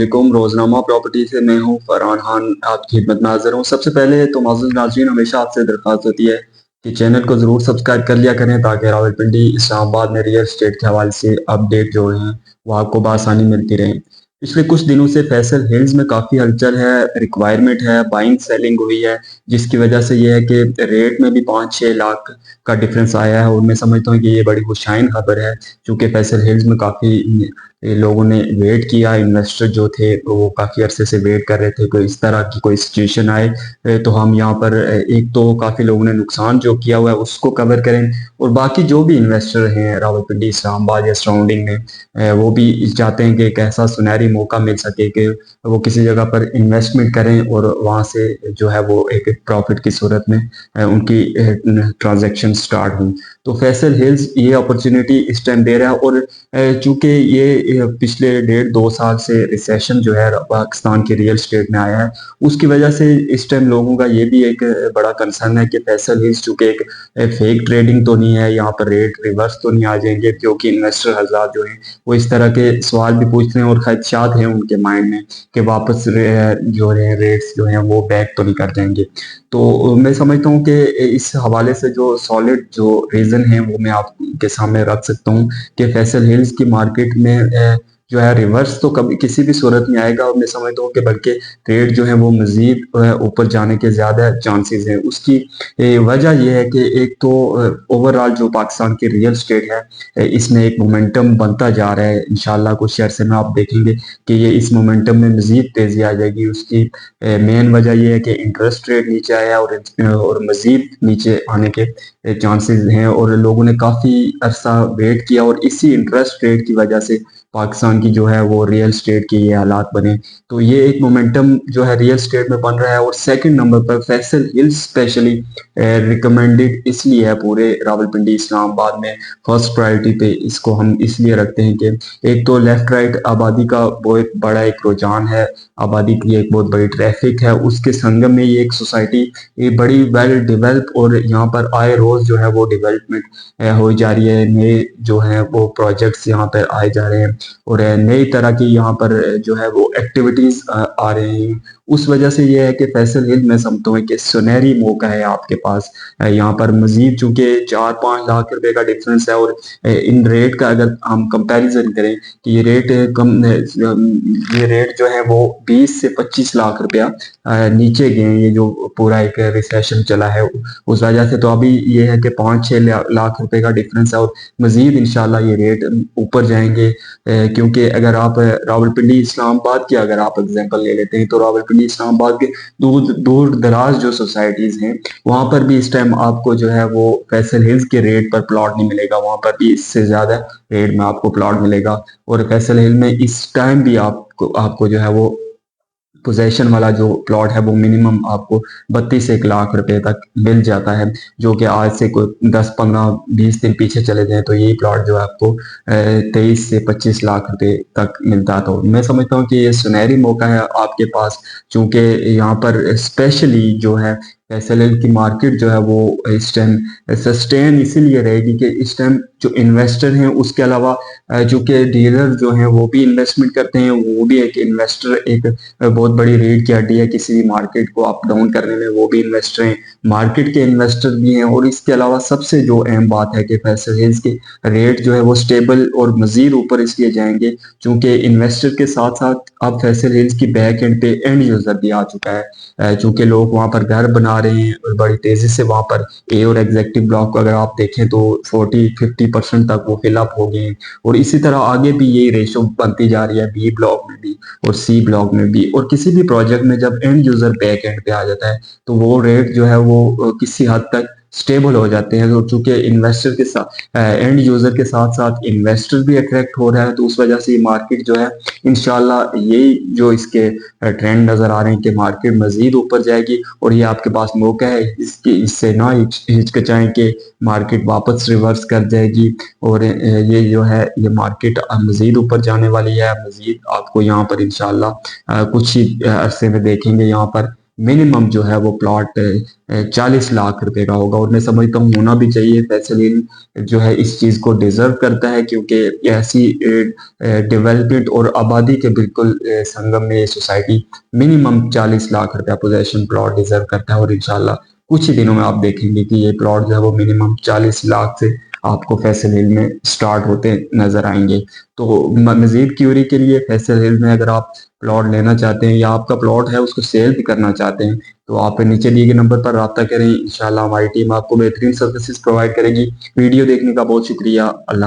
वालेकुम। रोजनामा प्रॉपर्टी से मैं हूं फरहान खान आपकी खिदमत में हाजिर हूं। सबसे पहले तो माज़ूर नाज़रीन, हमेशा आपसे दरख्वास्त होती है कि चैनल को ज़रूर सब्सक्राइब कर लिया करें ताकि रावलपिंडी इस्लामाबाद में रियल एस्टेट के हवाले से अपडेट जो हैं वो आपको बआसानी मिलती रहें। पिछले कुछ दिनों से फैसल हिल्स में काफ़ी हलचल है, रिक्वायरमेंट है, बाइंग सेलिंग हुई है, जिसकी वजह से ये है कि रेट में भी 5-6 लाख का डिफरेंस आया है और मैं समझता हूँ कि ये बड़ी खुशाइन खबर है, क्योंकि फैसल हिल्स में काफ़ी लोगों ने वेट किया। इन्वेस्टर जो थे वो काफ़ी अरसे से वेट कर रहे थे कोई इस तरह की कोई सिचुएशन आए तो हम यहाँ पर एक तो काफ़ी लोगों ने नुकसान जो किया हुआ है उसको कवर करें, और बाकी जो भी इन्वेस्टर हैं रावलपिंडी इस्लामाबाद या सराउंडिंग में वो भी चाहते हैं कि एक ऐसा सुनहरी मौका मिल सके कि वो किसी जगह पर इन्वेस्टमेंट करें और वहाँ से जो है वो एक प्रॉफिट की सूरत में उनकी ट्रांजैक्शन स्टार्ट हुई। तो फैसल हिल्स ये अपॉर्चुनिटी इस टाइम दे रहा है, और चूंकि ये पिछले 1.5-2 साल से रिसेशन जो है पाकिस्तान के रियल स्टेट में आया है, उसकी वजह से इस टाइम लोगों का ये भी एक बड़ा कंसर्न है कि फैसल हिल्स चूंकि एक फेक ट्रेडिंग तो नहीं है, यहाँ पर रेट रिवर्स तो नहीं आ जाएंगे, क्योंकि इन्वेस्टर हजरात जो हैं वो इस तरह के सवाल भी पूछते हैं और खदशात हैं उनके माइंड में कि वापस जो है रेट्स जो हैं वो बैक तो नहीं कर जाएंगे। तो मैं समझता हूँ कि इस हवाले से जो सॉलिड जो रीज़न है वो मैं आपके सामने रख सकता हूँ कि फैसल हिल्स की मार्केट में जो है रिवर्स तो कभी किसी भी सूरत में आएगा, और मैं समझता हूँ कि बल्कि रेट जो है वो मजीद ऊपर जाने के ज़्यादा चांसेस हैं। उसकी वजह यह है कि एक तो ओवरऑल जो पाकिस्तान की रियल स्टेट है इसमें एक मोमेंटम बनता जा रहा है। इंशाल्लाह कुछ अरसे में आप देखेंगे कि ये इस मोमेंटम में मजीद तेज़ी आ जाएगी। उसकी मेन वजह यह है कि इंटरेस्ट रेट नीचे आया और मजीद नीचे आने के चांसेस हैं, और लोगों ने काफ़ी अरसा वेट किया और इसी इंटरेस्ट रेट की वजह से पाकिस्तान की जो है वो रियल स्टेट के ये हालात बने। तो ये एक मोमेंटम जो है रियल स्टेट में बन रहा है। और सेकंड नंबर पर फैसल हिल्स स्पेशली रिकमेंडेड इसलिए है पूरे रावलपिंडी इस्लामाबाद में, फर्स्ट प्रायोरिटी पे इसको हम इसलिए रखते हैं कि एक तो लेफ्ट राइट आबादी का बहुत बड़ा एक रुझान है, आबादी की एक बहुत बड़ी ट्रैफिक है, उसके संगम में ये एक सोसाइटी ये बड़ी वेल डेवलप, और यहाँ पर आए रोज जो है वो डेवलपमेंट हो जा रही है, नए जो है वो प्रोजेक्ट्स यहाँ पर आए जा रहे हैं और नई तरह की यहाँ पर जो है वो एक्टिविटीज आ रही हैं। उस वजह से ये है कि फैसल हिल मैं समझता हूँ कि सुनहरी मौका है आपके पास यहाँ पर मजीद, चूंकि 4-5 लाख रुपए का डिफरेंस है, और इन रेट का अगर हम कंपैरिजन करें कि ये रेट ये रेट जो है वो 20 से 25 लाख रुपया नीचे गए हैं। ये जो पूरा एक रिसेशन चला है उस वजह से, तो अभी ये है कि 5-6 लाख रुपए का डिफरेंस है, और मजीद इंशाल्लाह ये रेट ऊपर जाएंगे। क्योंकि अगर आप रावलपिंडी इस्लामाबाद की अगर आप एग्जांपल ले लेते हैं तो रावलपिंडी इस्लामाबाद के दूर दूर दराज जो सोसाइटीज हैं वहां पर भी इस टाइम आपको जो है वो फैसल हिल्स के रेट पर प्लॉट नहीं मिलेगा, वहां पर भी इससे ज्यादा रेट में आपको प्लॉट मिलेगा। और फैसल हिल में इस टाइम भी आपको जो है वो पोजेशन वाला जो प्लॉट है वो मिनिमम आपको 32-1 लाख रुपए तक मिल जाता है, जो कि आज से कोई 10-15-20 दिन पीछे चले जाएं तो ये प्लॉट जो है आपको 23 से 25 लाख रुपए तक मिलता है। तो मैं समझता हूँ कि ये सुनहरी मौका है आपके पास, क्योंकि यहाँ पर स्पेशली जो है फैसल हिल की मार्केट जो है वो इस टाइम सस्टेन इसीलिए रहेगी कि इस टाइम जो इन्वेस्टर हैं उसके अलावा जो कि डीलर जो हैं वो भी इन्वेस्टमेंट करते हैं, वो भी एक इन्वेस्टर एक बहुत बड़ी रीढ़ की हड्डी है किसी भी मार्केट को अप डाउन करने में, वो भी इन्वेस्टर हैं, मार्केट के इन्वेस्टर भी हैं। और इसके अलावा सबसे जो अहम बात है कि फैसल हिल्स के रेट जो है वो स्टेबल और मजीद ऊपर इसलिए जाएंगे क्योंकि इन्वेस्टर के साथ साथ अब फैसल हिल्स की बैक एंड पे एंड यूजर भी आ चुका है, चूंकि लोग वहां पर घर बना रहे हैं और बड़ी तेजी से वहां पर ए और एग्जेक्टिव ब्लॉक को अगर आप देखें तो 40-50% तक वो फिलअप हो गए हैं, और इसी तरह आगे भी यही रेशो बनती जा रही है बी ब्लॉक में भी और सी ब्लॉक में भी। और किसी भी प्रोजेक्ट में जब एंड यूजर बैक एंड पे आ जाता है तो वो रेट जो है वो किसी हद तक स्टेबल हो जाते हैं। तो चूंकि इन्वेस्टर के साथ एंड यूजर के साथ साथ इन्वेस्टर भी अट्रैक्ट हो रहा है, तो उस वजह से ये मार्केट जो है इंशाल्लाह यही जो इसके ट्रेंड नजर आ रहे हैं कि मार्केट मजीद ऊपर जाएगी, और ये आपके पास मौका है इससे ना हिचकिचाएं कि मार्केट वापस रिवर्स कर जाएगी, और ये जो है ये मार्केट मजीद ऊपर जाने वाली है। मजीद आपको यहाँ पर इंशाल्लाह कुछ ही अरसे में देखेंगे यहाँ पर منیمم جو ہے وہ پلاٹ 40 لاکھ روپے کا ہوگا، اور میں سمجھتا ہوں ہونا بھی چاہیے۔ فیصل ہل جو ہے اس چیز کو ڈیزرو کرتا ہے، کیونکہ ایسی ڈیولپمنٹ اور آبادی کے بالکل سنگم میں یہ سوسائٹی منیمم 40 لاکھ روپیہ پوزیشن پلاٹ ڈیزرو کرتا ہے، اور انشاءاللہ کچھ ہی دنوں میں آپ دیکھیں گے کہ یہ پلاٹ جو ہے وہ منیمم 40 لاکھ سے آپ کو فیصل ہل میں سٹارٹ ہوتے نظر آئیں گے۔ تو مزید کیوری کے لیے فیصل ہل میں اگر آپ پلاٹ لینا چاہتے ہیں یا آپ کا پلاٹ ہے اس کو سیل بھی کرنا چاہتے ہیں تو آپ نیچے دیے گئے نمبر پر رابطہ کریں، انشاءاللہ ہماری ٹیم آپ کو بہترین سروسز پرووائڈ کرے گی۔ ویڈیو دیکھنے کا بہت شکریہ، اللہ